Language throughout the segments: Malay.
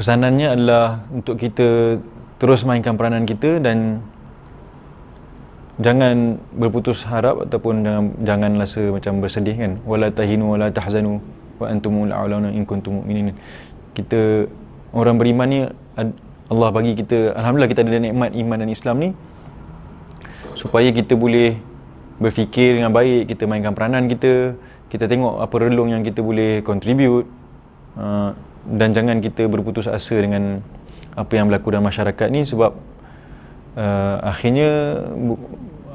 pesanannya adalah untuk kita terus mainkan peranan kita dan jangan berputus harap ataupun jangan rasa macam bersedih kan. Wala tahinu wala tahzanu wa antumul a'launa in kuntum mu'minin. Kita orang beriman ni, Allah bagi kita, alhamdulillah kita ada nikmat iman dan Islam ni supaya kita boleh berfikir dengan baik, kita mainkan peranan kita tengok apa relung yang kita boleh contribute, dan jangan kita berputus asa dengan apa yang berlaku dalam masyarakat ni, sebab akhirnya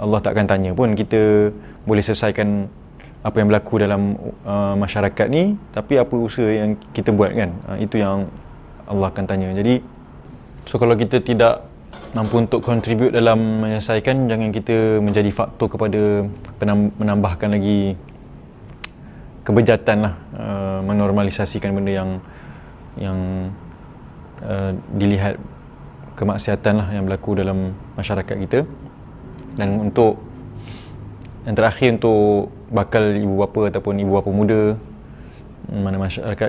Allah takkan tanya pun kita boleh selesaikan apa yang berlaku dalam masyarakat ni, tapi apa usaha yang kita buat kan, itu yang Allah akan tanya. Jadi so kalau kita tidak mampu untuk contribute dalam menyelesaikan, jangan kita menjadi faktor kepada menambahkan lagi kebejatan lah, menormalisasikan benda yang dilihat kemaksiatan lah yang berlaku dalam masyarakat kita. Dan untuk yang terakhir, untuk bakal ibu bapa ataupun ibu bapa muda, mana masyarakat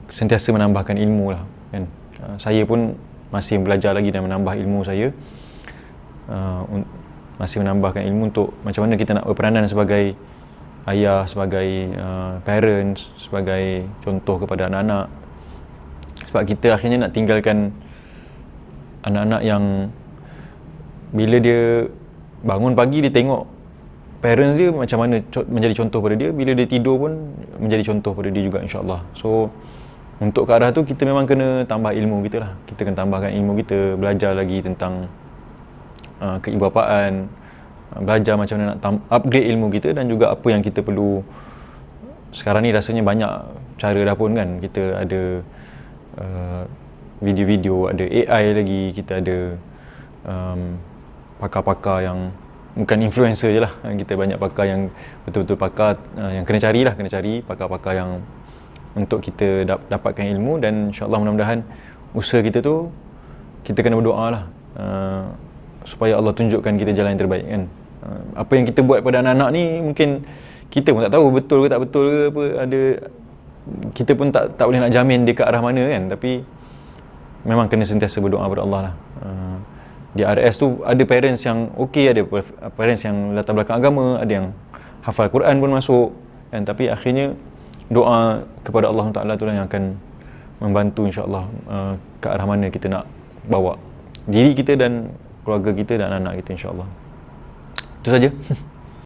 sentiasa menambahkan ilmu lah kan. Saya pun masih belajar lagi dan menambah ilmu saya, masih menambahkan ilmu untuk macam mana kita nak berperanan sebagai ayah, sebagai parents, sebagai contoh kepada anak-anak. Sebab kita akhirnya nak tinggalkan anak-anak yang bila dia bangun pagi dia tengok parents dia macam mana menjadi contoh pada dia, bila dia tidur pun menjadi contoh pada dia juga, insyaAllah. So untuk ke arah tu kita memang kena tambah ilmu kita lah. Kita kena tambahkan ilmu kita, belajar lagi tentang keibubapaan, belajar macam mana nak upgrade ilmu kita, dan juga apa yang kita perlu. Sekarang ni rasanya banyak cara dah pun kan, kita ada video-video, ada AI lagi, kita ada pakar-pakar yang bukan influencer je lah, kita banyak pakar yang betul-betul pakar, yang kena cari pakar-pakar yang untuk kita dapatkan ilmu. Dan insyaAllah mudah-mudahan usaha kita tu, kita kena berdoa lah supaya Allah tunjukkan kita jalan yang terbaik kan. Apa yang kita buat pada anak-anak ni mungkin kita pun tak tahu betul ke tak betul ke apa, kita pun tak boleh nak jamin dia ke arah mana kan, tapi memang kena sentiasa berdoa kepada Allah lah. Di RS tu ada parents yang okey, ada parents yang latar belakang agama, ada yang hafal Quran pun masuk kan, tapi akhirnya doa kepada Allah Ta'ala tu lah yang akan membantu insyaAllah ke arah mana kita nak bawa diri kita dan keluarga kita dan anak-anak kita, insyaAllah. Itu saja.